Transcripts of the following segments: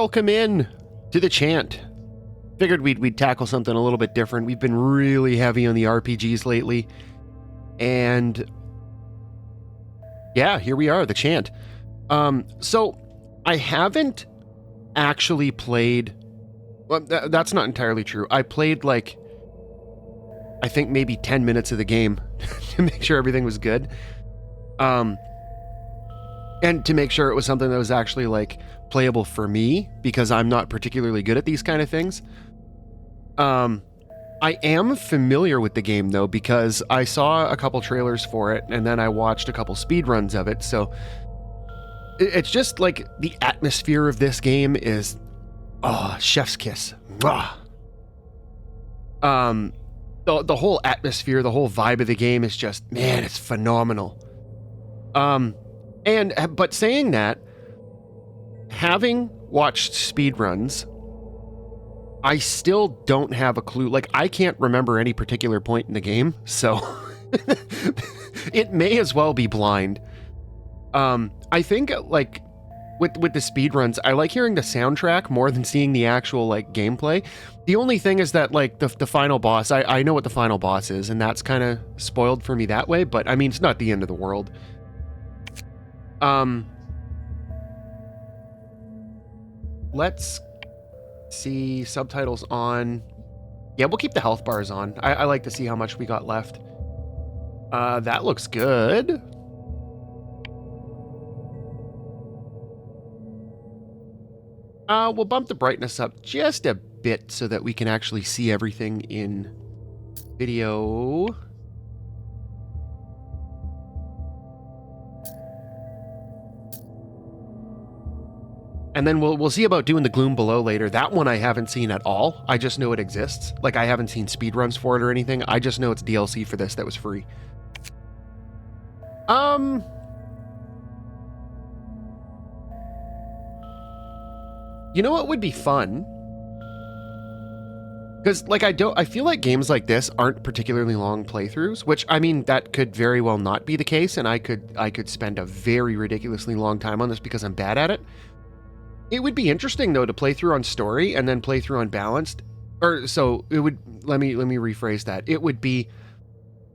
welcome in to the Chant. Figured we'd tackle something a little bit different. We've been really heavy on the RPGs lately. And yeah, here we are, the Chant. So I haven't actually played, well, that's not entirely true. I played like, I think maybe 10 minutes of the game to make sure everything was good. And to make sure it was something that was actually like playable for me, because I'm not particularly good at these kind of things. I am familiar with the game though, because I saw a couple trailers for it and then I watched a couple speedruns of it. So it's just like the atmosphere of this game is, chef's kiss. The whole atmosphere, the whole vibe of the game is just, man, it's phenomenal. But saying that, having watched speedruns, I still don't have a clue. Like, I can't remember any particular point in the game, so it may as well be blind. I think, like, with the speedruns, I like hearing the soundtrack more than seeing the actual, like, gameplay. The only thing is that, like, the final boss, I know what the final boss is, and that's kind of spoiled for me that way, but, I mean, it's not the end of the world. Let's see, subtitles on. Yeah, we'll keep the health bars on. I like to see how much we got left. That looks good. We'll bump the brightness up just a bit so that we can actually see everything in video. And then we'll see about doing the Gloom below later. That one I haven't seen at all. I just know it exists. Like, I haven't seen speedruns for it or anything. I just know it's DLC for this that was free. You know what would be fun? Because, like, I feel like games like this aren't particularly long playthroughs, which, I mean, that could very well not be the case, and I could spend a very ridiculously long time on this because I'm bad at it. It would be interesting though to play through on story and then play through on balanced. Or so it would, let me rephrase that. It would be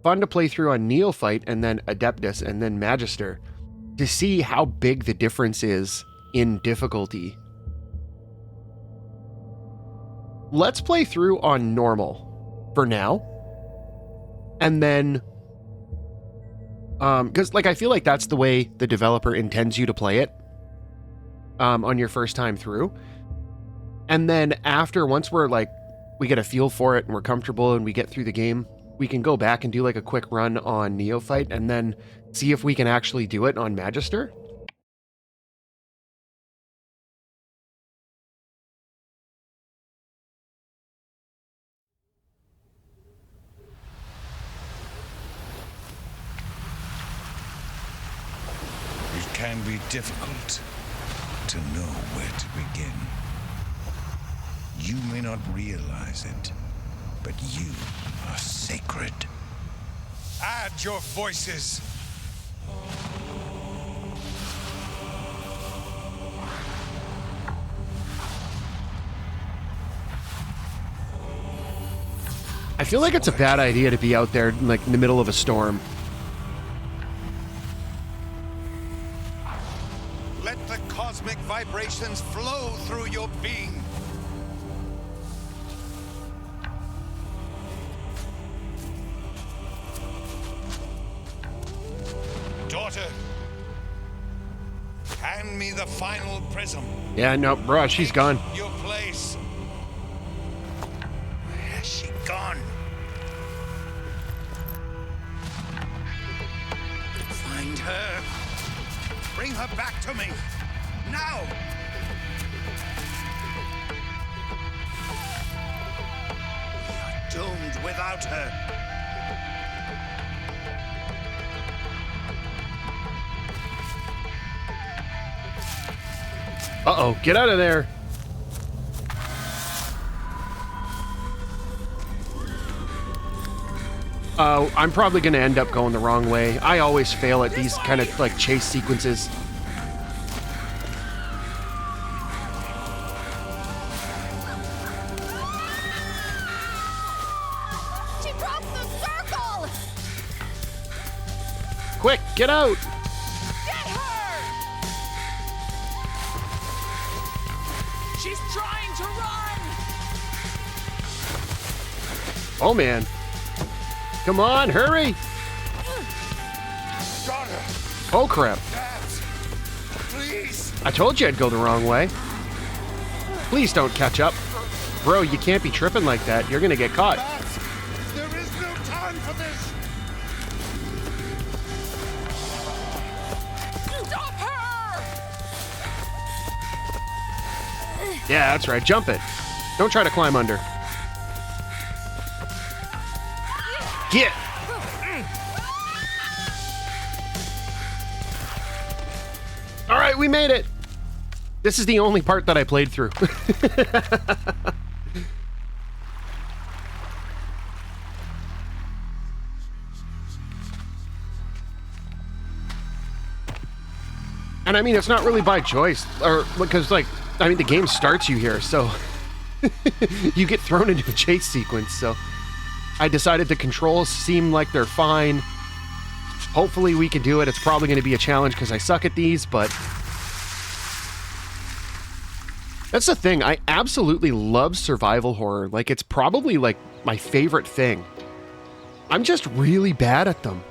fun to play through on Neophyte and then Adeptus and then Magister to see how big the difference is in difficulty. Let's play through on normal for now. And then because like I feel like that's the way the developer intends you to play it. On your first time through. And then after, once we're like, we get a feel for it and we're comfortable and we get through the game, we can go back and do like a quick run on Neophyte and then see if we can actually do it on Magister. It can be difficult to know where to begin. You may not realize it, but you are sacred. Add your voices. I feel like it's a bad idea to be out there like in the middle of a storm. Cosmic vibrations flow through your being. Daughter, hand me the final prism. Yeah, no, bruh, she's gone. Your place. Where has she gone? Find her. Bring her back to me. Now! We are doomed without her. Uh-oh, get out of there. I'm probably going to end up going the wrong way. I always fail at these kind of like chase sequences. Quick, get out! Get her! She's trying to run! Oh, man. Come on, hurry! Got her. Oh, crap. Dad, please. I told you I'd go the wrong way. Please don't catch up. Bro, you can't be tripping like that. You're gonna get caught. Dad, there is no time for this. Stop her! Yeah, that's right. Jump it. Don't try to climb under. Get! All right, we made it. This is the only part that I played through. And I mean, it's not really by choice, or because, like, I mean, the game starts you here, so you get thrown into a chase sequence. So I decided the controls seem like they're fine. Hopefully we can do it. It's probably going to be a challenge because I suck at these, but that's the thing. I absolutely love survival horror. Like, it's probably like my favorite thing. I'm just really bad at them.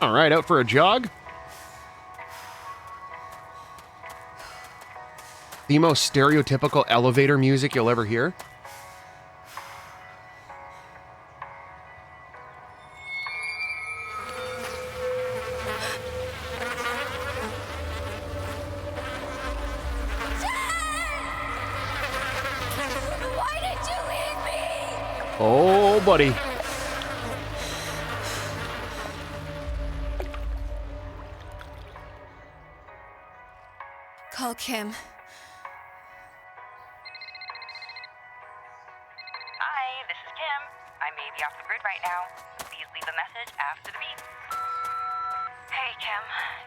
All right, out for a jog. The most stereotypical elevator music you'll ever hear. Why did you leave me? Oh, buddy. Call Kim. Hi, this is Kim. I may be off the grid right now. Please leave a message after the beep. Hey, Kim.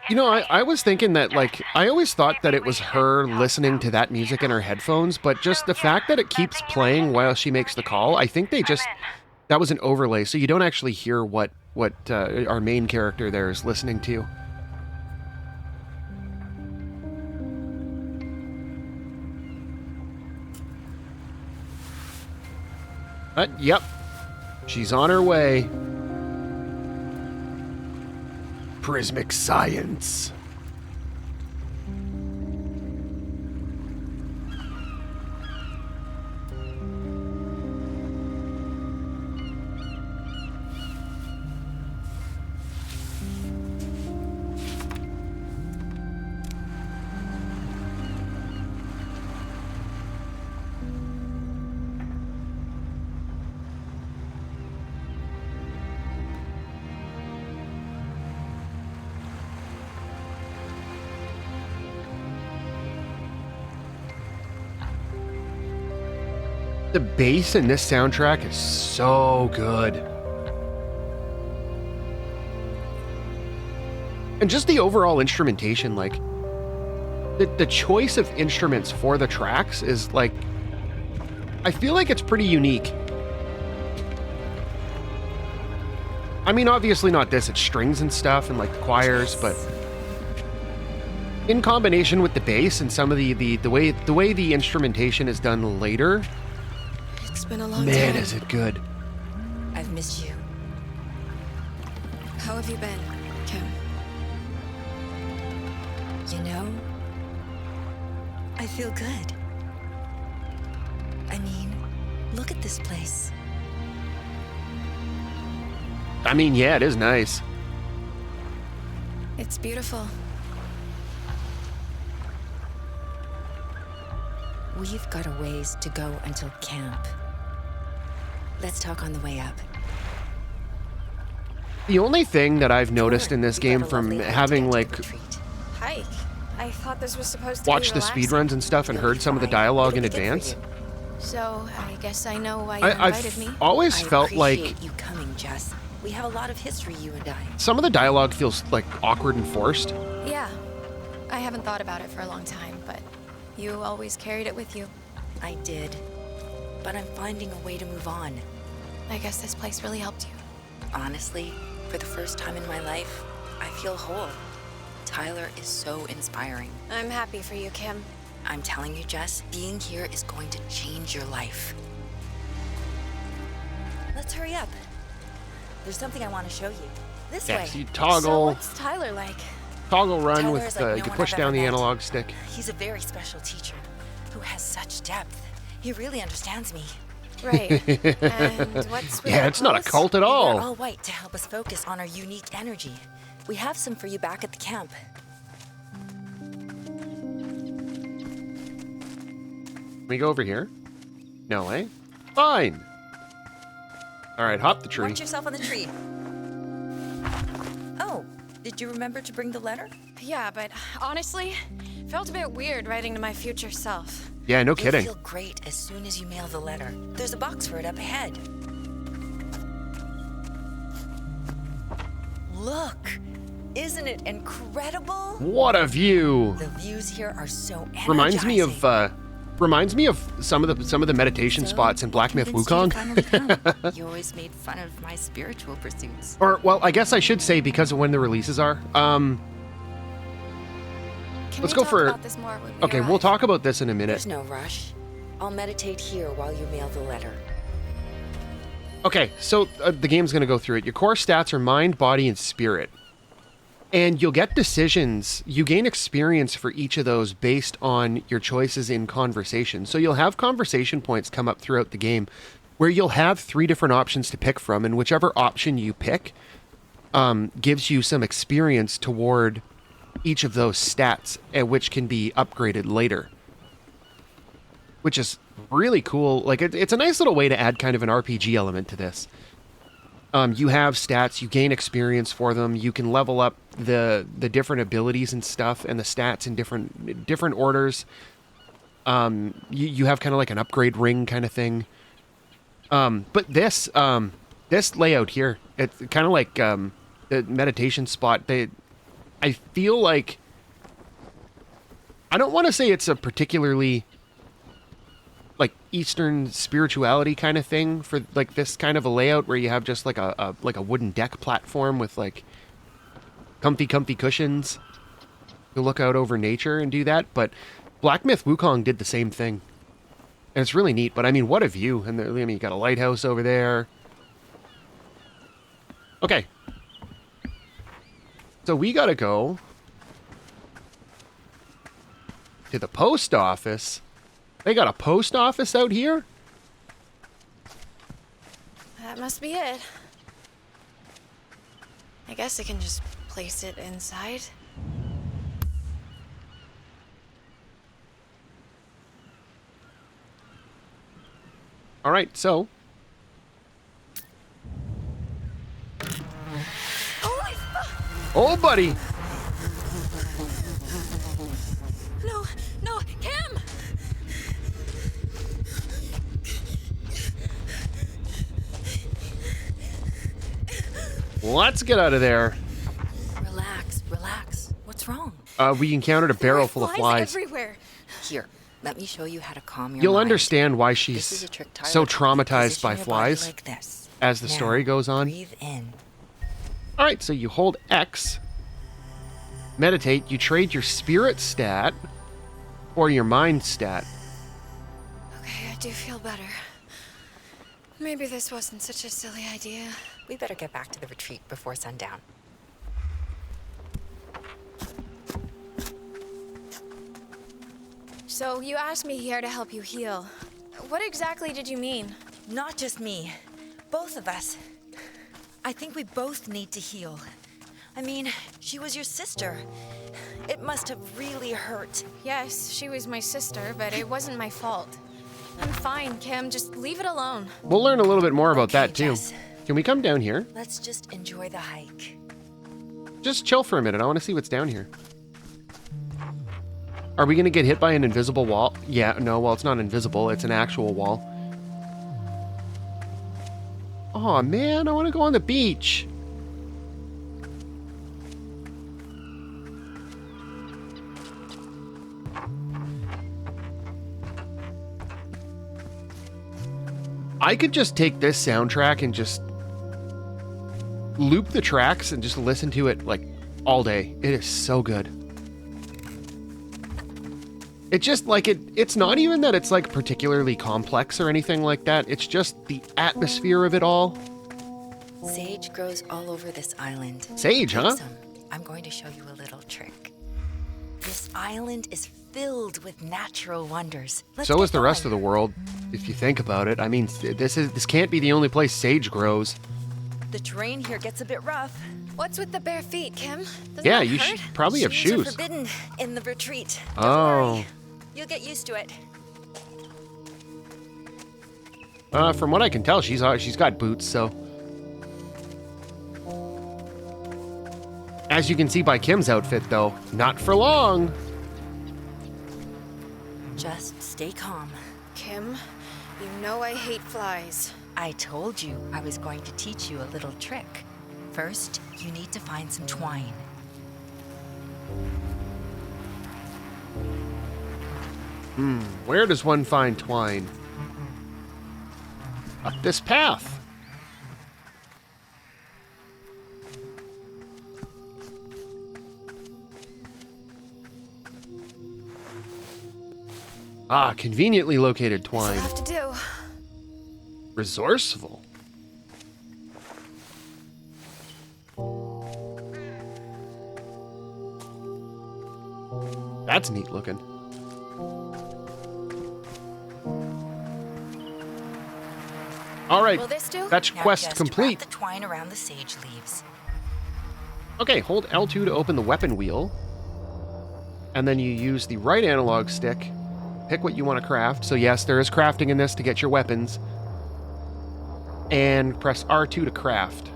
You know, I was thinking that, like, I always thought that it was her listening to that music in her headphones, but just the fact that it keeps playing while she makes the call, I think they just, that was an overlay, so you don't actually hear what our main character there is listening to. Yep. She's on her way. Prismic science. The bass in this soundtrack is so good. And just the overall instrumentation, like, the choice of instruments for the tracks is, like, I feel like it's pretty unique. I mean, obviously not this, it's strings and stuff and, like, the choirs, but in combination with the bass and some of the way the instrumentation is done later, It's been a long man, time. is it good. I've missed you. How have you been, Kim? You know, I feel good. I mean, look at this place. I mean, yeah, it is nice. It's beautiful. We've got a ways to go until camp. Let's talk on the way up. The only thing that I've noticed in this We game got a from lovely having, hike to like, retreat. Hike. I thought this was supposed to watched be the relaxing. speedruns and stuff and You'll heard be some of the fine. dialogue in It'll be good for advance, you. So, I guess I know why you invited I've me. always I felt like appreciate you coming, Jess. We have a lot of history, you and I. some of the dialogue feels, like, awkward and forced. Yeah. I haven't thought about it for a long time, but you always carried it with you. I did. But I'm finding a way to move on. I guess this place really helped you. Honestly, for the first time in my life, I feel whole. Tyler is so inspiring. I'm happy for you, Kim. I'm telling you, Jess, being here is going to change your life. Let's hurry up. There's something I want to show you. This way. So you So toggle, what's Tyler like? toggle run Tyler with, is like no you one push I've down ever the met. analog stick. He's a very special teacher who has such depth. He really understands me. Right. And what's with Yeah, our it's not a clothes? cult at We're all. all white to help us focus on our unique energy. We have some for you back at the camp. Can we go over here? No, eh? Fine. All right, hop the tree. Watch yourself on the tree. Oh, did you remember to bring the letter? Yeah, but honestly, felt a bit weird writing to my future self. Yeah, no You'll kidding. feel great as soon as you mail the letter. There's a box for it up ahead. Look! Isn't it incredible? What a view! The views here are so energizing. Reminds me of some of the meditation spots in Black Myth Wukong. You always made fun of my spiritual pursuits. Or, well, I guess I should say because of when the releases are. Can Let's we go talk for- about this more when we Okay, arrive? we'll talk about this in a minute. There's no rush. I'll meditate here while you mail the letter. Okay, so the game's going to go through it. Your core stats are mind, body, and spirit. And you'll get decisions. You gain experience for each of those based on your choices in conversation. So you'll have conversation points come up throughout the game where you'll have 3 different options to pick from. And whichever option you pick gives you some experience toward each of those stats, which can be upgraded later. Which is really cool. Like, it's a nice little way to add kind of an RPG element to this. You have stats, you gain experience for them, you can level up the different abilities and stuff, and the stats in different orders. You have kind of like an upgrade ring kind of thing. But this layout here, it's kind of like the meditation spot. I feel like, I don't want to say it's a particularly like Eastern spirituality kind of thing for like this kind of a layout where you have just like a wooden deck platform with like comfy cushions to look out over nature and do that. But Black Myth Wukong did the same thing. And it's really neat. But I mean, what a view. And I mean, you got a lighthouse over there. Okay. So we got to go to the post office. They got a post office out here? That must be it. I guess I can just place it inside. All right, so Holy fuck! oh, buddy. No, Kim! Let's get out of there. Relax. What's wrong? We encountered a barrel full of flies. Everywhere. Here, let me show you how to calm your You'll mind. understand why This is she's a trick Tyler so taught me. traumatized Position by your body flies like this. as the Now, story goes on. Breathe in. All right, so you hold X, meditate, you trade your spirit stat or your mind stat. Okay, I do feel better. Maybe this wasn't such a silly idea. We better get back to the retreat before sundown. So you asked me here to help you heal. What exactly did you mean? Not just me. Both of us. I think we both need to heal. I mean, she was your sister. It must have really hurt. Yes, she was my sister, but it wasn't my fault. I'm fine, Kim. Just leave it alone. We'll learn a little bit more about Okay, that too. Jess. Can we come down here? Let's just enjoy the hike. Just chill for a minute. I want to see what's down here. Are we going to get hit by an invisible wall? Yeah, no, well, it's not invisible. It's an actual wall. Oh man, I want to go on the beach. I could just take this soundtrack and just loop the tracks and just listen to it like all day. It is so good. It just like it's not even that it's like particularly complex or anything like that. It's just the atmosphere of it all. Sage grows all over this island. Sage, huh? Take some. I'm going to show you a little trick. This island is filled with natural wonders. So is the rest of the world, if you think about it. I mean, this can't be the only place sage grows. The terrain here gets a bit rough. What's with the bare feet, Kim? Doesn't Yeah, that you hurt? should probably have Shoes are shoes. forbidden in the retreat. Don't Oh. worry. You'll get used to it. From what I can tell, she's got boots, so. As you can see by Kim's outfit, though, not for long. Just stay calm. Kim, you know I hate flies. I told you I was going to teach you a little trick. First, you need to find some twine. Where does one find twine? Up this path. Ah, conveniently located This'll twine. have to do. Resourceful. That's neat looking. All right, Will this do? fetch Now quest just complete. Wrap the twine around the sage leaves. Okay, hold L2 to open the weapon wheel. And then you use the right analog stick. Pick what you want to craft. So yes, there is crafting in this to get your weapons. And press R2 to craft.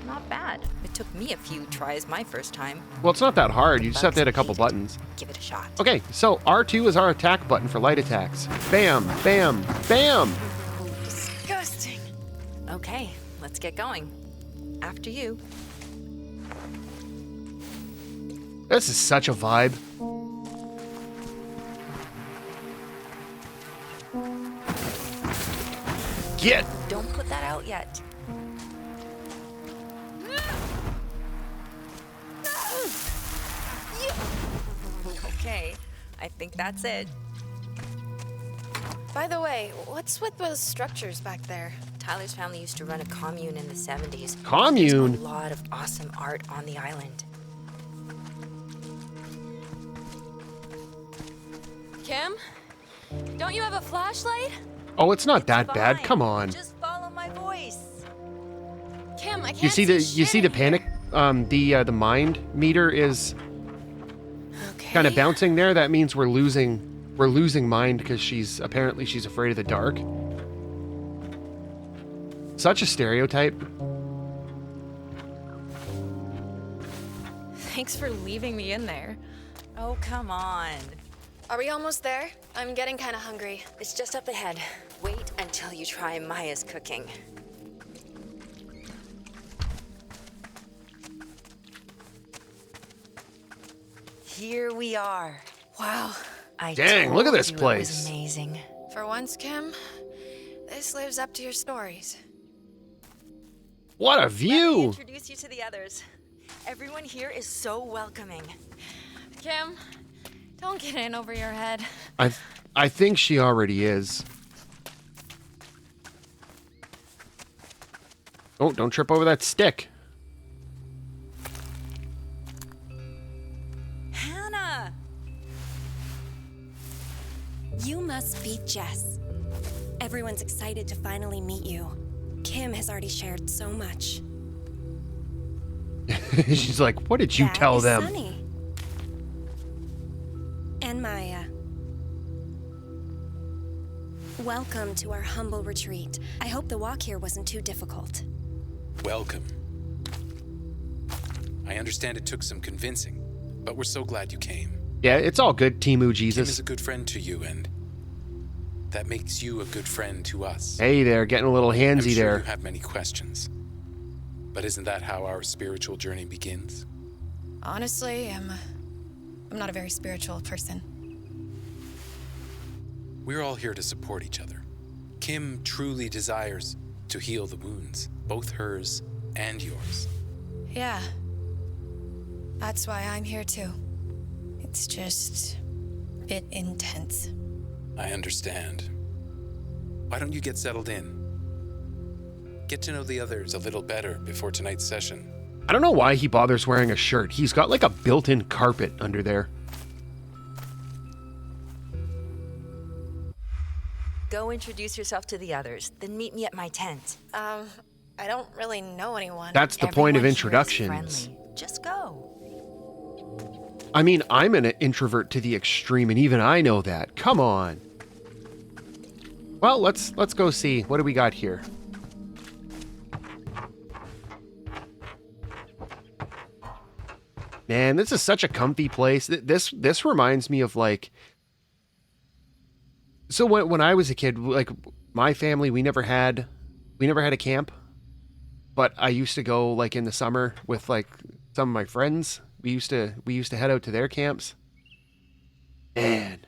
Not bad. It took me a few tries my first time. Well, it's not that hard. You just have to hit a couple buttons. Give it a shot. Okay, so R2 is our attack button for light attacks. Bam, bam, bam! Disgusting. Okay, let's get going. After you. This is such a vibe. Get! Don't put that out yet. Okay, I think that's it. By the way, what's with those structures back there? Tyler's family used to run a commune in the 70s. Commune? There's a lot of awesome art on the island. Kim? Don't you have a flashlight? Oh, it's not that bad. Fine. Come on. Just follow my voice. Kim, I can't You see the shit in panic? The mind meter is here. Okay. kind of bouncing there. That means we're losing mind because she's afraid of the dark. Such a stereotype. Thanks for leaving me in there. Oh, come on. Are we almost there? I'm getting kind of hungry. It's just up ahead. Wait until you try Maya's cooking. Here we are. Wow. I Dang, look at told this you place. It was amazing. For once, Kim, this lives up to your stories. What a Let me view! introduce you to the others. Everyone here is so welcoming. Kim, don't get in over your head. I think she already is. Oh, don't trip over that stick. Hannah! You must be Jess. Everyone's excited to finally meet you. Kim has already shared so much. She's like, what did you That tell is them? Sunny. And Maya. Welcome to our humble retreat. I hope the walk here wasn't too difficult. Welcome. I understand it took some convincing, but we're so glad you came. Yeah, it's all good, Timu Kim is Jesus. a good friend to you, and that makes you a good friend to us. Hey there, getting a little I'm handsy sure there. you have many questions, but isn't that how our spiritual journey begins? Honestly, I'm not a very spiritual person. We're all here to support each other. Kim truly desires to heal the wounds, both hers and yours. Yeah. That's why I'm here too. It's just a bit intense. I understand. Why don't you get settled in? Get to know the others a little better before tonight's session. I don't know why he bothers wearing a shirt. He's got like a built-in carpet under there. Go introduce yourself to the others, then meet me at my tent. I don't really know anyone. That's the point of Everyone here is introductions. friendly. Just go. I mean, I'm an introvert to the extreme, and even I know that. Come on. Well, let's go see. What do we got here? Man, this is such a comfy place. This reminds me of like. So when I was a kid, like my family, we never had a camp, but I used to go like in the summer with like some of my friends. We used to head out to their camps. Man,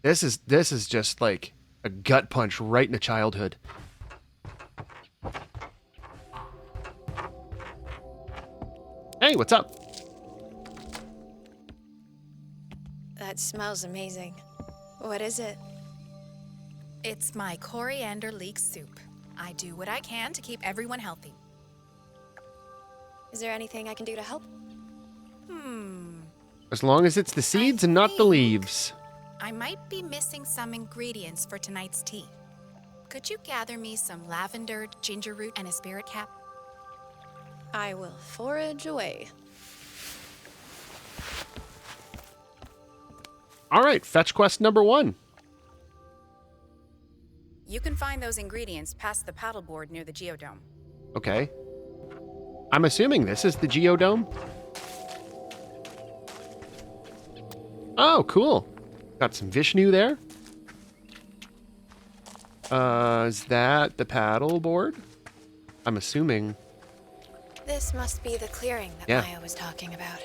this is just like a gut punch right into childhood. Hey, what's up? That smells amazing. What is it? It's my coriander leek soup. I do what I can to keep everyone healthy. Is there anything I can do to help? As long as it's the seeds and not the leaves. I might be missing some ingredients for tonight's tea. Could you gather me some lavender, ginger root, and a spirit cap? I will forage away. All right, fetch quest number 1. You can find those ingredients past the paddleboard near the geodome. Okay. I'm assuming this is the geodome. Oh, cool. Got some Vishnu there. Is that the paddleboard? I'm assuming. This must be the clearing that Yeah. Maya was talking about.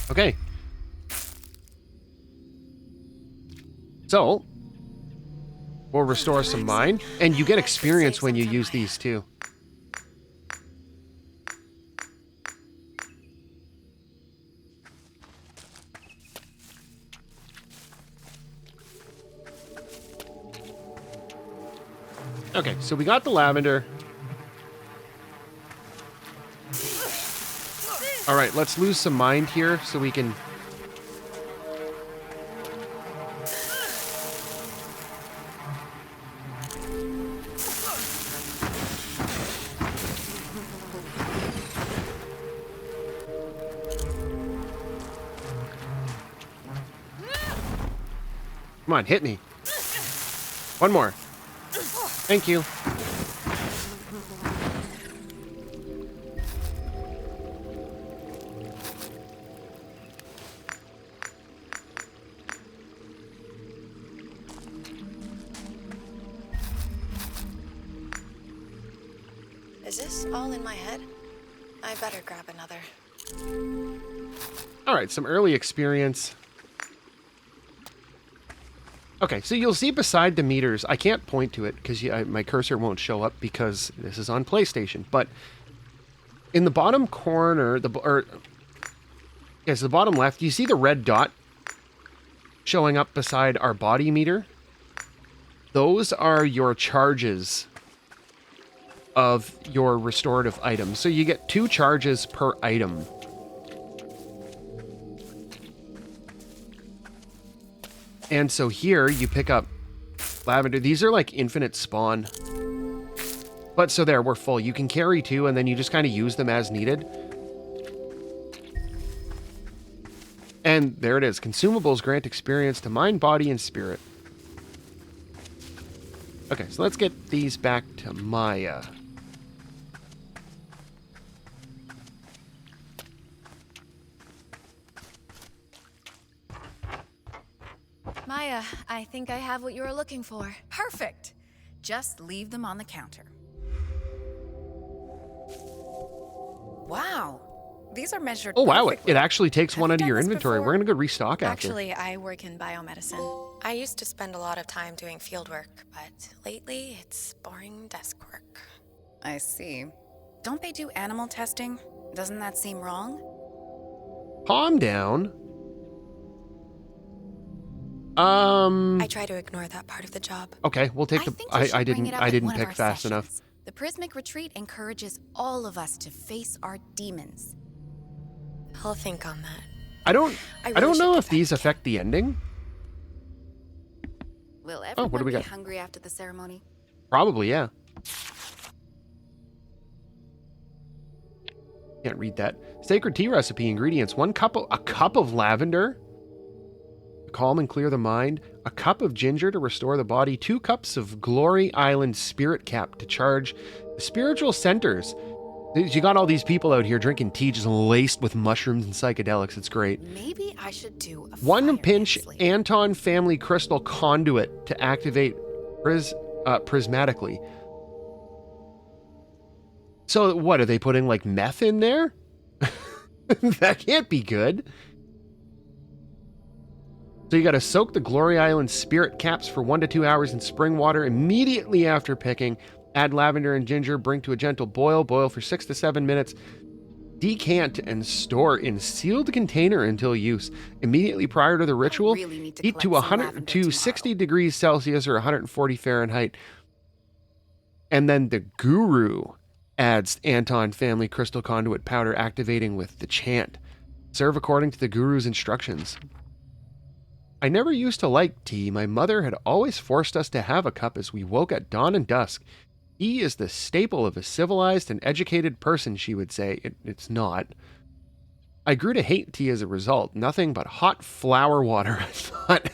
Okay. So, we'll restore some mind, and you get experience when you use these too. Okay, so we got the lavender. All right, let's lose some mind here so we can... Come on, hit me. One more. Thank you. Is this all in my head? I better grab another. All right, some early experience. Okay, so you'll see beside the meters, I can't point to it because my cursor won't show up because this is on PlayStation, but in the bottom corner, the bottom left, you see the red dot showing up beside our body meter? Those are your charges of your restorative items. So you get 2 charges per item. And so here you pick up lavender. These are like infinite spawn. But so there, we're full. You can carry 2 and then you just kind of use them as needed. And there it is. Consumables grant experience to mind, body, and spirit. Okay, so let's get these back to Maya. Maya, I think I have what you were looking for. Perfect. Just leave them on the counter. Wow. These are measured. Oh, wow. perfectly. It actually takes Have one you out of done your this inventory. before? We're going to go restock after. Actually, I work in biomedicine. I used to spend a lot of time doing field work, but lately it's boring desk work. I see. Don't they do animal testing? Doesn't that seem wrong? Calm down. I try to ignore that part of the job. Okay, we'll take I the... think you should bring it up I at didn't one of pick our fast sessions. enough. The Prismic Retreat encourages all of us to face our demons. I'll think on that. I don't really know should if get these back. affect the ending. Will what everyone do we be got? hungry after the ceremony? Probably, yeah. Can't read that. Sacred tea recipe ingredients: a cup of lavender to calm and clear the mind, a cup of ginger to restore the body, 2 cups of Glory Island spirit cap to charge the spiritual centers. You got all these people out here drinking tea just laced with mushrooms and psychedelics. It's great. Maybe I should do a 1 fire pinch dance later. Anton family crystal conduit to activate prismatically. So what, are they putting like meth in there? That can't be good. So you got to soak the Glory Island spirit caps for 1 to 2 hours in spring water immediately after picking. Add lavender and ginger, bring to a gentle boil. Boil for 6 to 7 minutes. Decant and store in sealed container until use. Immediately prior to the ritual, really need to heat to collect some 100 lavender to tomorrow. 60 degrees Celsius or 140 Fahrenheit. And then the guru adds Anton family crystal conduit powder, activating with the chant. Serve according to the guru's instructions. I never used to like tea. My mother had always forced us to have a cup as we woke at dawn and dusk. Tea is the staple of a civilized and educated person, she would say. It's not. I grew to hate tea as a result. Nothing but hot flower water. I thought.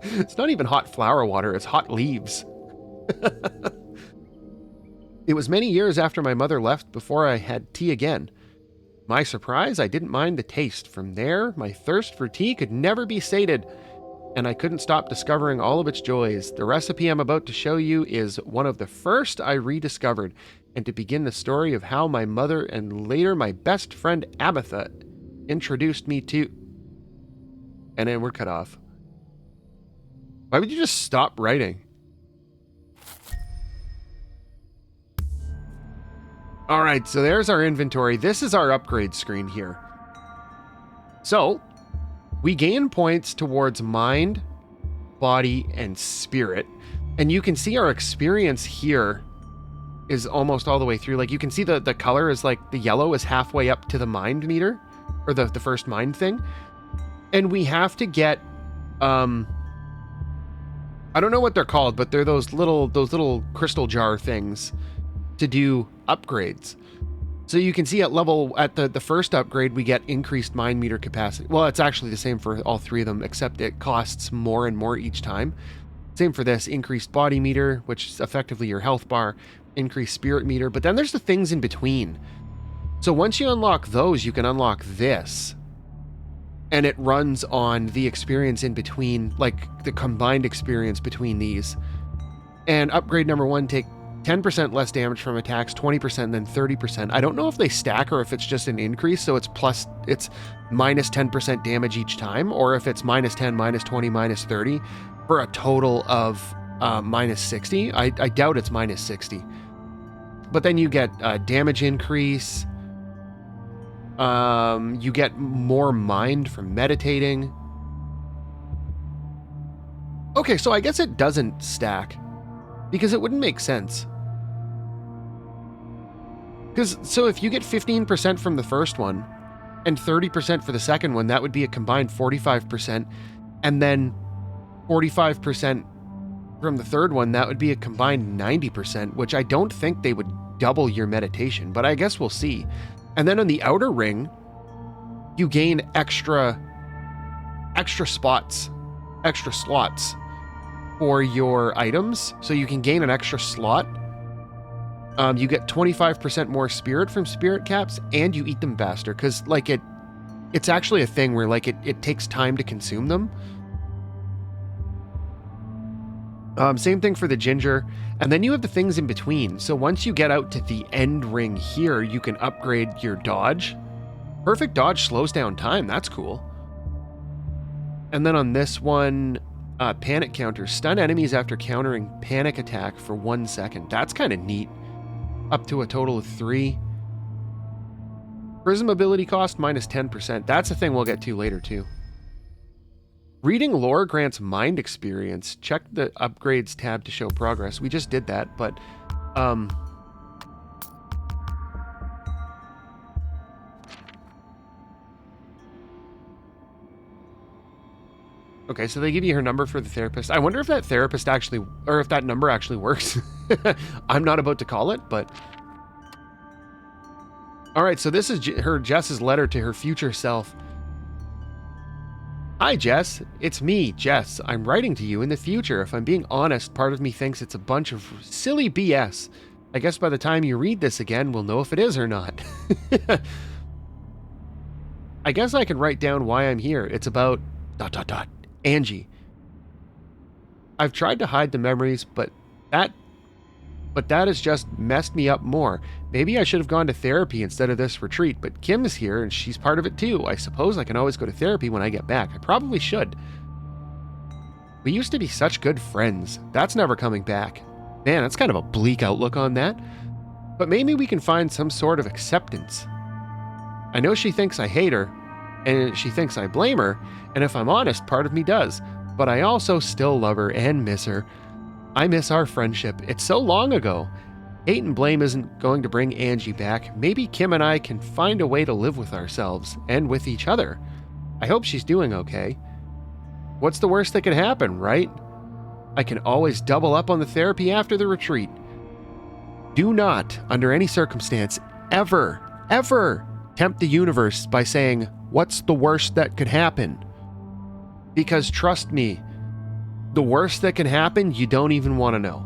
It's not even hot flower water, it's hot leaves. It was many years after my mother left before I had tea again. My surprise, I didn't mind the taste. From there, my thirst for tea could never be sated, and I couldn't stop discovering all of its joys. The recipe I'm about to show you is one of the first I rediscovered, and to begin the story of how my mother and later my best friend Abatha introduced me to... And then we're cut off. Why would you just stop writing? All right, so there's our inventory. This is our upgrade screen here. So, we gain points towards mind, body, and spirit. And you can see our experience here is almost all the way through. Like, you can see the color is like the yellow is halfway up to the mind meter, or the first mind thing. And we have to get, I don't know what they're called, but they're those little crystal jar things to do upgrades. So you can see at the first upgrade, we get increased mind meter capacity. Well, it's actually the same for all 3 of them, except it costs more and more each time. Same for this, increased body meter, which is effectively your health bar, increased spirit meter, but then there's the things in between. So once you unlock those, you can unlock this. And it runs on the experience in between, like the combined experience between these. And upgrade number 1, take 10% less damage from attacks, 20%, and then 30%. I don't know if they stack or if it's just an increase, so it's minus 10% damage each time, or if it's minus 10, minus 20, minus 30, for a total of minus 60. I doubt it's minus 60. But then you get damage increase. You get more mind from meditating. Okay, so I guess it doesn't stack, because it wouldn't make sense. So if you get 15% from the first one and 30% for the second one, that would be a combined 45%. And then 45% from the third one, that would be a combined 90%, which I don't think they would double your meditation, but I guess we'll see. And then on the outer ring, you gain extra slots for your items. So you can gain an extra slot. You get 25% more spirit from spirit caps, and you eat them faster, because like it's actually a thing where like it takes time to consume them. Same thing for the ginger. And then you have the things in between. So once you get out to the end ring here, you can upgrade your dodge Perfect dodge slows down time. That's cool. And then on this one, panic counter. Stun enemies after countering panic attack for 1 second. That's kind of neat. Up to a total of 3. Prism ability cost minus 10%. That's a thing we'll get to later too. Reading lore grants mind experience. Check the upgrades tab to show progress. We just did that, but okay, so they give you her number for the therapist. I wonder if that therapist actually, or if that number actually works. I'm not about to call it, but all right, so this is Jess's letter to her future self. Hi, Jess. It's me, Jess. I'm writing to you in the future. If I'm being honest, part of me thinks it's a bunch of silly BS. I guess by the time you read this again, we'll know if it is or not. I guess I can write down why I'm here. It's about ... Angie. I've tried to hide the memories, but that has just messed me up more. Maybe I should have gone to therapy instead of this retreat, but Kim's here and she's part of it too. I suppose I can always go to therapy when I get back. I probably should. We used to be such good friends. That's never coming back. Man, that's kind of a bleak outlook on that. But maybe we can find some sort of acceptance. I know she thinks I hate her, and she thinks I blame her, and if I'm honest, part of me does. But I also still love her and miss her. I miss our friendship. It's so long ago. Hate and blame isn't going to bring Angie back. Maybe Kim and I can find a way to live with ourselves and with each other. I hope she's doing okay. What's the worst that could happen, right? I can always double up on the therapy after the retreat. Do not, under any circumstance, ever tempt the universe by saying, what's the worst that could happen? Because trust me, the worst that can happen, you don't even want to know.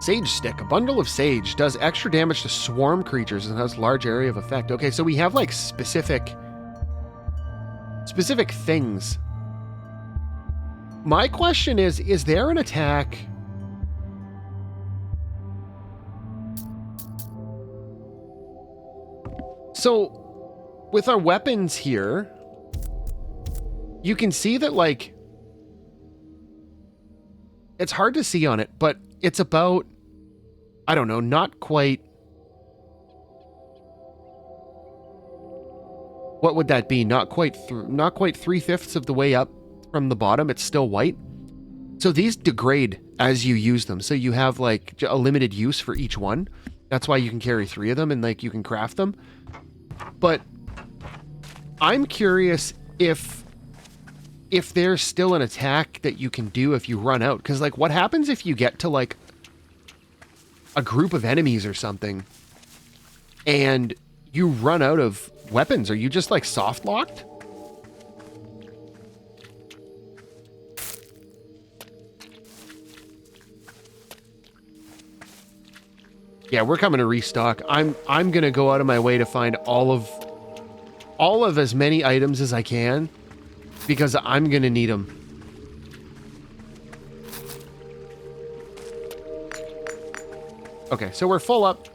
Sage Stick. A bundle of sage does extra damage to swarm creatures and has large area of effect. Okay, so we have like specific things. My question is there an attack? So with our weapons here, you can see that like, it's hard to see on it, but it's about, I don't know, not quite. What would that be? Not quite 3/5 of the way up from the bottom. It's still white. So these degrade as you use them. So you have like a limited use for each one. That's why you can carry 3 of them and like you can craft them. But I'm curious if there's still an attack that you can do if you run out. Because, like, what happens if you get to, like, a group of enemies or something and you run out of weapons? Are you just, like, soft-locked? Yeah, we're coming to restock. I'm going to go out of my way to find all of as many items as I can. Because I'm going to need them. Okay, so we're full up.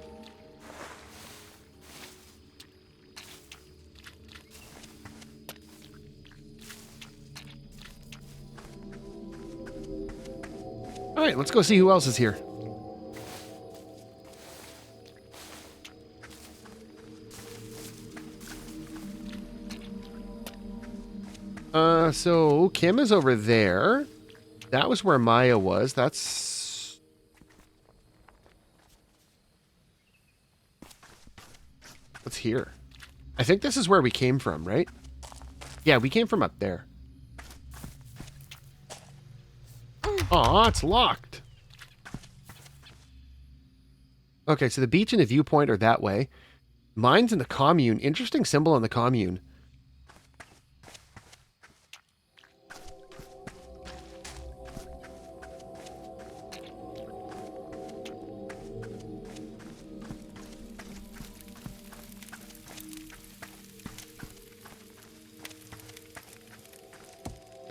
All right, let's go see who else is here. So Kim is over there. That was where Maya was. That's... What's here? I think this is where we came from, right? Yeah, we came from up there. Aw, it's locked. Okay, so the beach and the viewpoint are that way. Mines in the commune. Interesting symbol on the commune.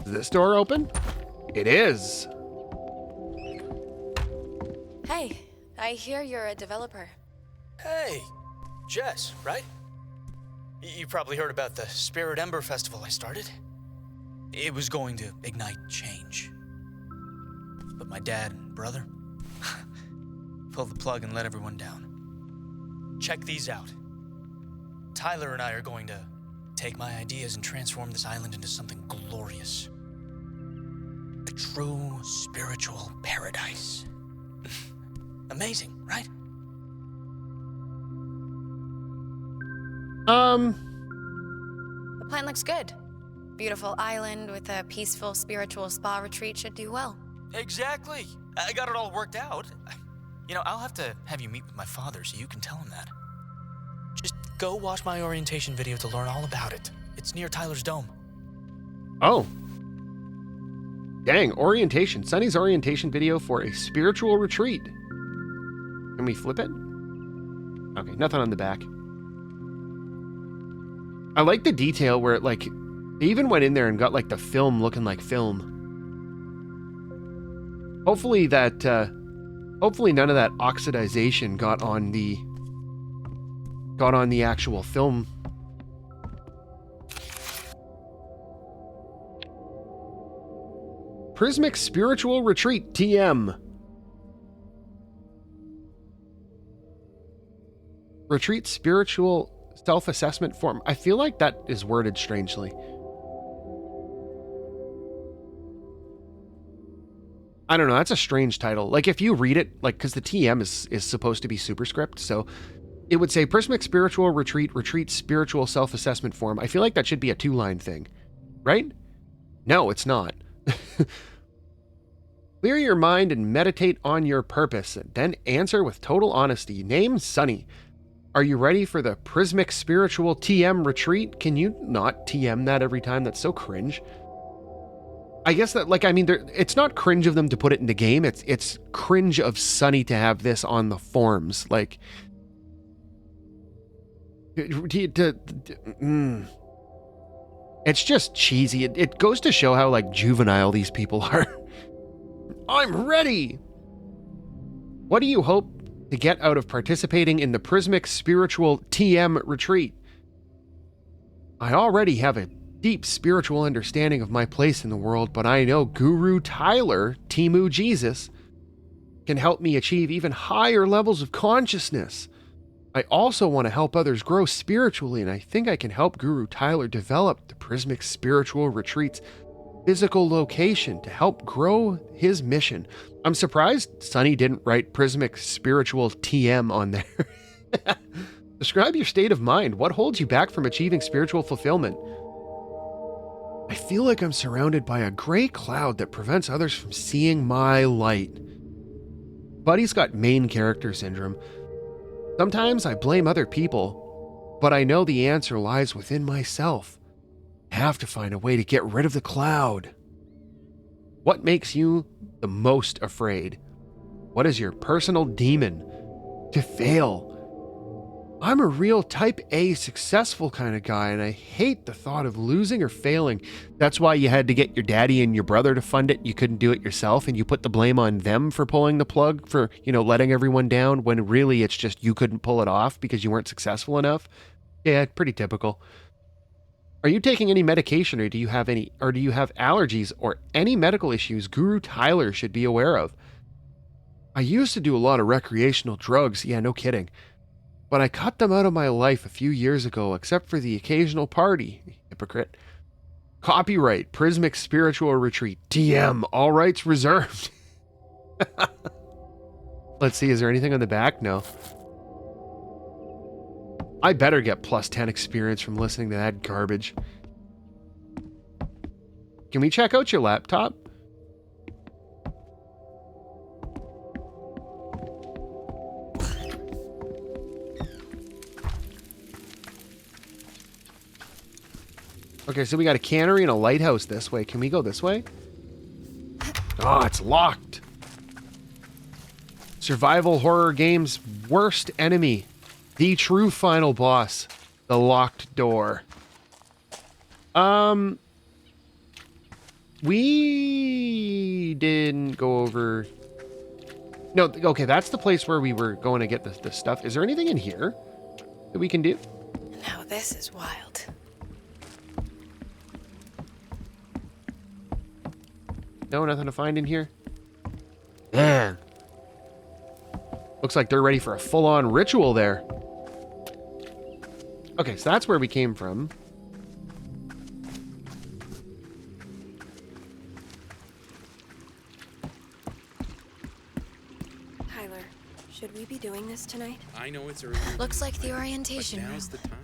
Is this door open? It is. Hey, I hear you're a developer. Hey, Jess, right? You probably heard about the Spirit Ember Festival I started. It was going to ignite change. But my dad and brother pulled the plug and let everyone down. Check these out. Tyler and I are going to take my ideas and transform this island into something glorious. A true spiritual paradise. Amazing, right? The plan looks good. Beautiful island with a peaceful spiritual spa retreat should do well. Exactly. I got it all worked out. You know, I'll have to have you meet with my father so you can tell him that. Just go watch my orientation video to learn all about it. It's near Tyler's Dome. Oh. Dang, orientation. Sunny's orientation video for a spiritual retreat. Can we flip it? Okay, nothing on the back. I like the detail where it, like, they even went in there and got, like, the film looking like film. Hopefully that, hopefully none of that oxidization got on the actual film. Prismic Spiritual Retreat, TM. Retreat Spiritual Self-Assessment Form. I feel like that is worded strangely. I don't know, that's a strange title. Like, if you read it, like, because the TM is supposed to be superscript, so it would say Prismic Spiritual Retreat Spiritual Self-Assessment Form. I feel like that should be a 2-line thing, right? No, it's not. Clear your mind and meditate on your purpose, and then answer with total honesty. Name Sunny. Are you ready for the Prismic Spiritual TM Retreat? Can you not TM that every time? That's so cringe. I guess that, like, I mean, it's not cringe of them to put it in the game. It's cringe of Sunny to have this on the forums. Like, it's just cheesy. It goes to show how, like, juvenile these people are. I'm ready! What do you hope to get out of participating in the Prismic Spiritual TM Retreat? I already have a deep spiritual understanding of my place in the world, but I know Guru Tyler, Timu Jesus, can help me achieve even higher levels of consciousness. I also want to help others grow spiritually, and I think I can help Guru Tyler develop the Prismic Spiritual Retreat's physical location to help grow his mission. I'm surprised Sunny didn't write Prismic Spiritual TM on there. Describe your state of mind. What holds you back from achieving spiritual fulfillment? I feel like I'm surrounded by a gray cloud that prevents others from seeing my light. Buddy's got main character syndrome. Sometimes I blame other people, but I know the answer lies within myself. I have to find a way to get rid of the cloud. What makes you the most afraid? What is your personal demon? To fail. I'm a real type A successful kind of guy, and I hate the thought of losing or failing. That's why you had to get your daddy and your brother to fund it. You couldn't do it yourself, and you put the blame on them for pulling the plug, for, you know, letting everyone down, when really it's just you couldn't pull it off because you weren't successful enough. Yeah, pretty typical. Are you taking any medication, or do you have allergies or any medical issues Guru Tyler should be aware of? I used to do a lot of recreational drugs, yeah, no kidding. But I cut them out of my life a few years ago, except for the occasional party. Hypocrite. Copyright, Prismic Spiritual Retreat, TM, all rights reserved. Let's see, is there anything on the back? No. I better get +10 experience from listening to that garbage. Can we check out your laptop? Okay, so we got a cannery and a lighthouse this way. Can we go this way? Oh, it's locked. Survival horror game's worst enemy. The true final boss. The locked door. We didn't go over No, okay, that's the place where we were going to get the stuff. Is there anything in here that we can do? Now this is wild. No, nothing to find in here? Man. Looks like they're ready for a full-on ritual there. Okay, so that's where we came from. Tyler, should we be doing this tonight? I know it's early. Looks like the but orientation room. now's the time.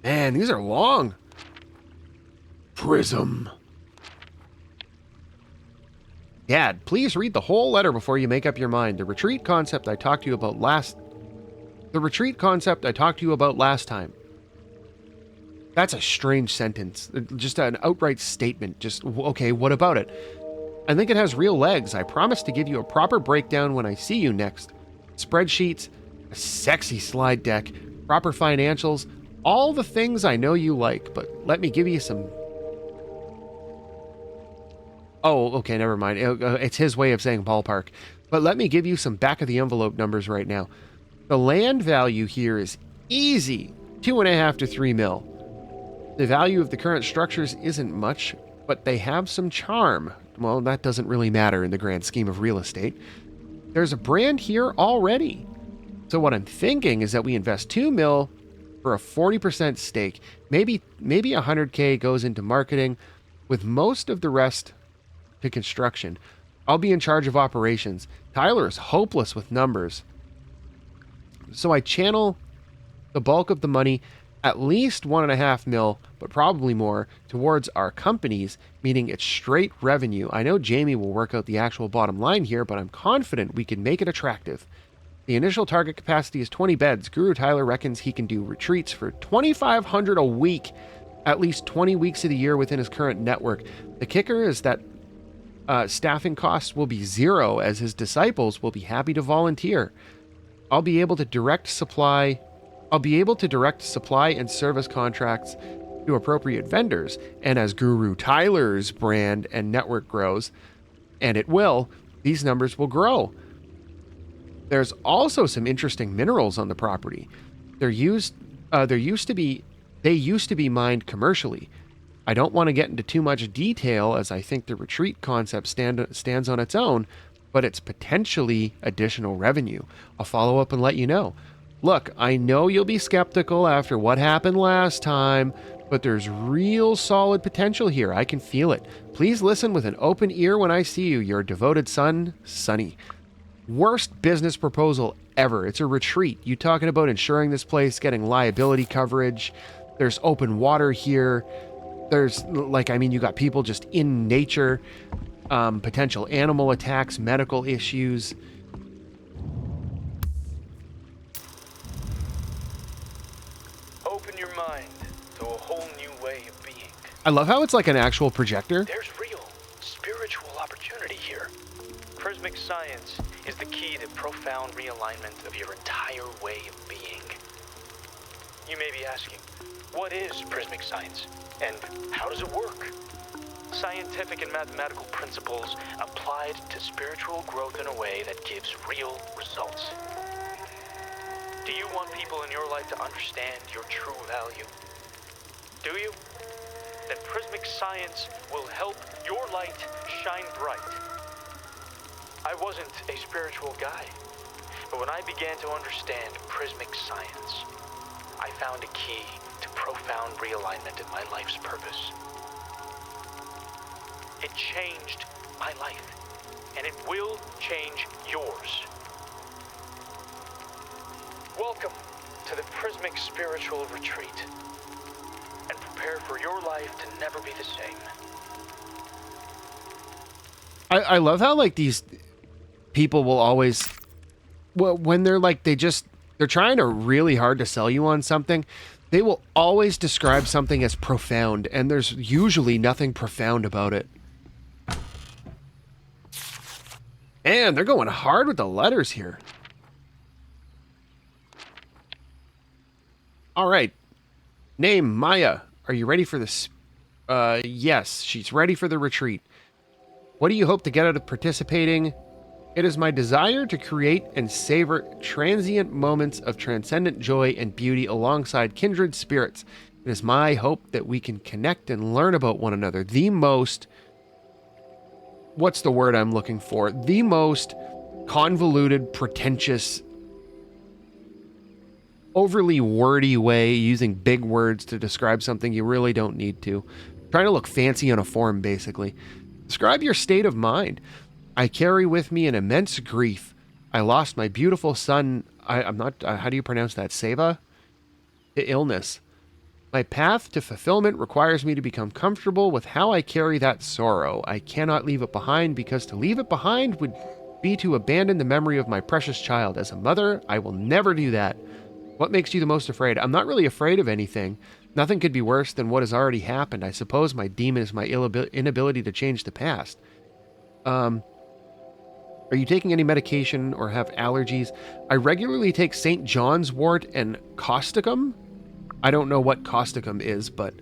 Man, these are long. Prism. Dad, please read the whole letter before you make up your mind. The retreat concept I talked to you about last time. That's a strange sentence. Just an outright statement. Just, okay, what about it? I think it has real legs. I promise to give you a proper breakdown when I see you next. Spreadsheets, a sexy slide deck, proper financials, all the things I know you like, but let me give you some... Oh, okay, never mind. It's his way of saying ballpark. But let me give you some back-of-the-envelope numbers right now. The land value here is easy, 2.5 to 3 mil. The value of the current structures isn't much, but they have some charm. Well, that doesn't really matter in the grand scheme of real estate. There's a brand here already. So what I'm thinking is that we invest 2 mil for a 40% stake. Maybe 100K goes into marketing, with most of the rest to construction. I'll be in charge of operations. Tyler is hopeless with numbers. So I channel the bulk of the money, at least 1.5 mil, but probably more, towards our companies, meaning it's straight revenue. I know Jamie will work out the actual bottom line here, but I'm confident we can make it attractive. The initial target capacity is 20 beds. Guru Tyler reckons he can do retreats for $2,500 a week, at least 20 weeks of the year within his current network. The kicker is that staffing costs will be zero, as his disciples will be happy to volunteer. I'll be able to direct supply and service contracts to appropriate vendors, and as Guru Tyler's brand and network grows, and it will, these numbers will grow. There's also some interesting minerals on the property. They used to be mined commercially. I don't want to get into too much detail, as I think the retreat concept stands on its own, but it's potentially additional revenue. I'll follow up and let you know. Look, I know you'll be skeptical after what happened last time, but there's real solid potential here. I can feel it. Please listen with an open ear when I see you. Your devoted son, Sonny. Worst business proposal ever. It's a retreat. You talking about insuring this place, getting liability coverage. There's open water here. There's, you got people just in nature, potential animal attacks, medical issues. Open your mind to a whole new way of being. I love how it's like an actual projector. There's real spiritual opportunity here. Prismic science is the key to profound realignment of your entire way of being. You may be asking, what is prismic science? And how does it work? Scientific and mathematical principles applied to spiritual growth in a way that gives real results. Do you want people in your life to understand your true value? Do you? Then prismic science will help your light shine bright. I wasn't a spiritual guy, but when I began to understand prismic science, I found a key to profound realignment in my life's purpose. It changed my life, and it will change yours. Welcome to the Prismic Spiritual Retreat, and prepare for your life to never be the same. I love how these people will always, when they're they're trying to really hard to sell you on something, they will always describe something as profound, and there's usually nothing profound about it. Man, they're going hard with the letters here. All right. Name, Maya. Are you ready for this? Yes, she's ready for the retreat. What do you hope to get out of participating? It is my desire to create and savor transient moments of transcendent joy and beauty alongside kindred spirits. It is my hope that we can connect and learn about one another. The most, what's the word I'm looking for? The most convoluted, pretentious, overly wordy way, using big words to describe something you really don't need to. Trying to look fancy on a form, basically. Describe your state of mind. I carry with me an immense grief. I lost my beautiful son. I'm not, how do you pronounce that? Seva? To illness. My path to fulfillment requires me to become comfortable with how I carry that sorrow. I cannot leave it behind, because to leave it behind would be to abandon the memory of my precious child. As a mother, I will never do that. What makes you the most afraid? I'm not really afraid of anything. Nothing could be worse than what has already happened. I suppose my demon is my inability to change the past. Are you taking any medication or have allergies? I regularly take St. John's wort and causticum. I don't know what causticum is, but...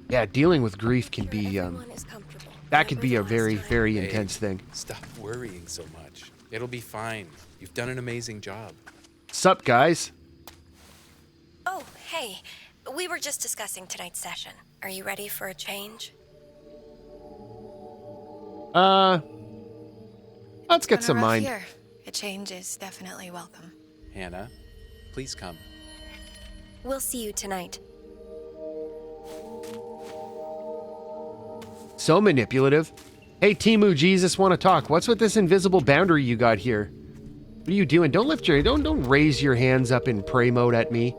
yeah, dealing with grief can be, that could be a very, very intense thing. Stop worrying so much. It'll be fine. You've done an amazing job. Sup, guys? Oh, hey. We were just discussing tonight's session. Are you ready for a change? Let's get some mind. Here. A change is definitely welcome. Hannah, please come. We'll see you tonight. So manipulative. Hey, Timu Jesus, want to talk. What's with this invisible boundary you got here? What are you doing? Don't raise your hands up in pray mode at me.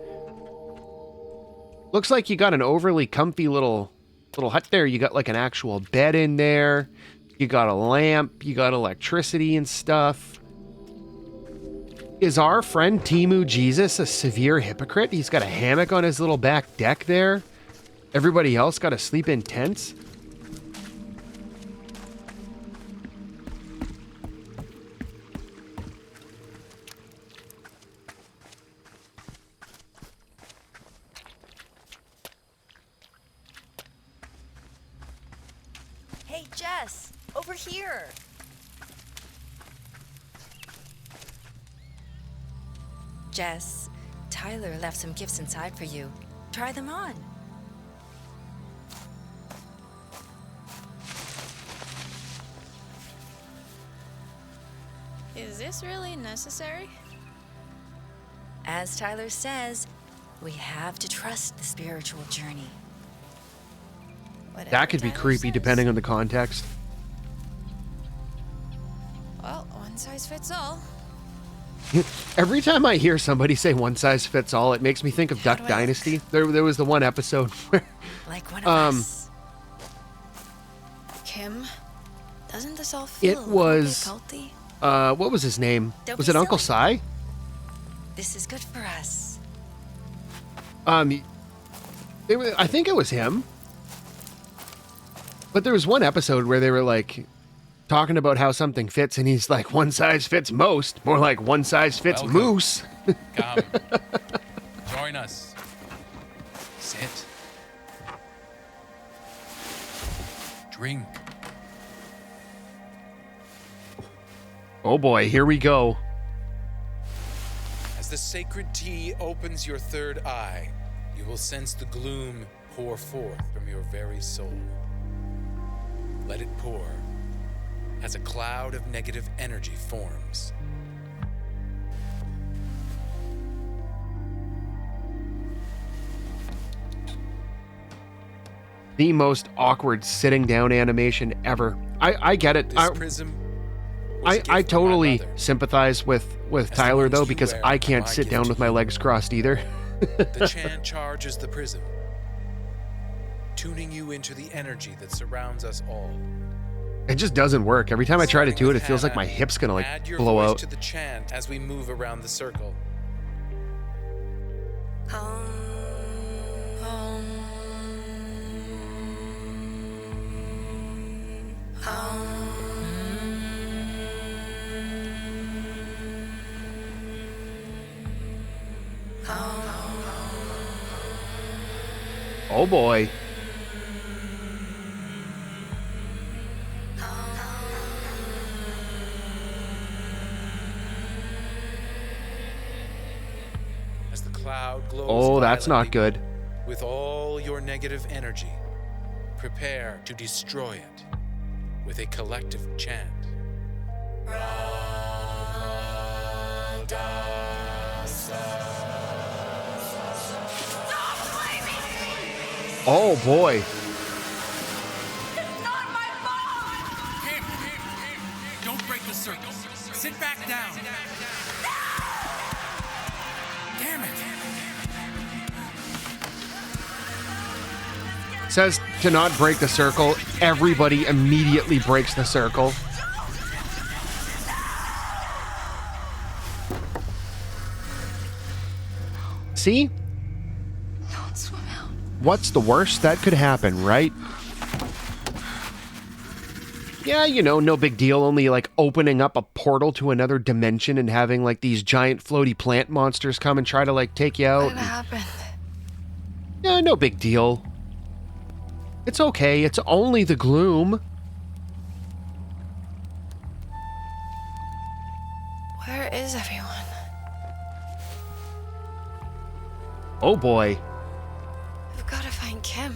Looks like you got an overly comfy little hut there. You got like an actual bed in there. You got a lamp. You got electricity and stuff. Is our friend Timu Jesus a severe hypocrite? He's got a hammock on his little back deck there. Everybody else got to sleep in tents. Hey, Jess, over here. Jess, Tyler left some gifts inside for you. Try them on. Is this really necessary? As Tyler says, we have to trust the spiritual journey. Whatever That could be Tyler creepy says. depending on the context. Well, one size fits all. Every time I hear somebody say one size fits all, it makes me think of How Duck do I Dynasty. There was the one episode where Like one of us. Kim, doesn't this all feel It a little was- bit culty? what was his name? Don't Was be it Uncle silly. Si? This is good for us. I think it was him. But there was one episode where they were like talking about how something fits, and he's like, one size fits most. More like one size fits Welcome. moose. Come. Join us. Sit. Drink. Oh boy, here we go. As the sacred tea opens your third eye, you will sense the gloom pour forth from your very soul. Let it pour as a cloud of negative energy forms. The most awkward sitting down animation ever. I get it. This prism was a gift I from my totally mother. sympathize with As Tyler, long as though, you because wear I it, can't I sit give down to with my you. legs crossed either. The chant charges the prism, tuning you into the energy that surrounds us all. It just doesn't work. Every time I try to Starting do it, with it feels like Hannah, my hip's gonna like add your blow voice out. to the chant as we move around the circle. Oh boy. As the cloud glows Oh, that's not violently good. with all your negative energy, prepare to destroy it with a collective chant. Oh boy. Don't break the circle. Sit back down. Damn it. Says to not break the circle. Everybody immediately breaks the circle. See? Don't swim out. What's the worst that could happen, right? Yeah, you know, no big deal. Only like opening up a portal to another dimension and having like these giant floaty plant monsters come and try to like take you out. What happened? Yeah, no big deal. It's okay. It's only the Gloom. Where is everyone? Oh boy. We've got to find Kim.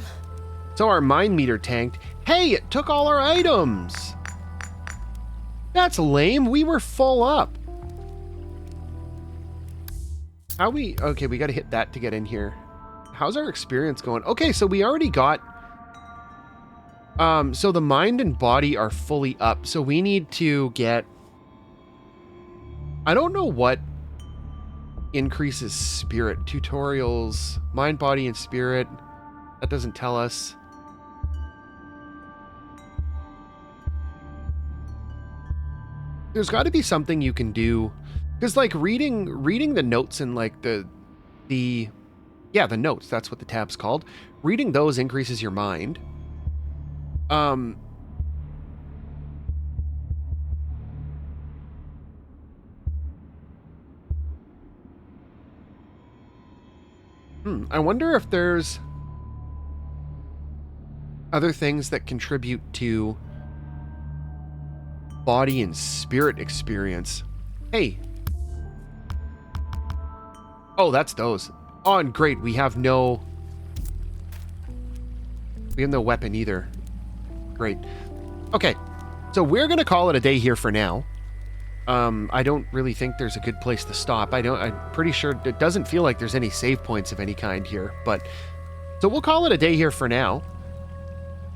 So our mind meter tanked. Hey, it took all our items. That's lame. We were full up. Okay, we got to hit that to get in here. How's our experience going? Okay, so we already got... so the mind and body are fully up. So we need to get... I don't know what increases spirit. Tutorials, mind, body, and spirit. That doesn't tell us. There's got to be something you can do, because like reading the notes and like the notes, that's what the tab's called. Reading those increases your mind. I wonder if there's other things that contribute to body and spirit experience. Hey. Oh, that's those. Oh, and great. We have no weapon either. Great. Okay. So we're going to call it a day here for now. I don't really think there's a good place to stop. I'm pretty sure it doesn't feel like there's any save points of any kind here, but so we'll call it a day here for now.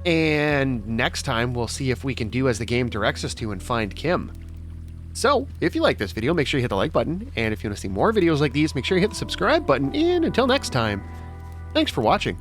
And next time we'll see if we can do as the game directs us to and find Kim. So, if you like this video, make sure you hit the like button, and if you want to see more videos like these, make sure you hit the subscribe button, and until next time, thanks for watching.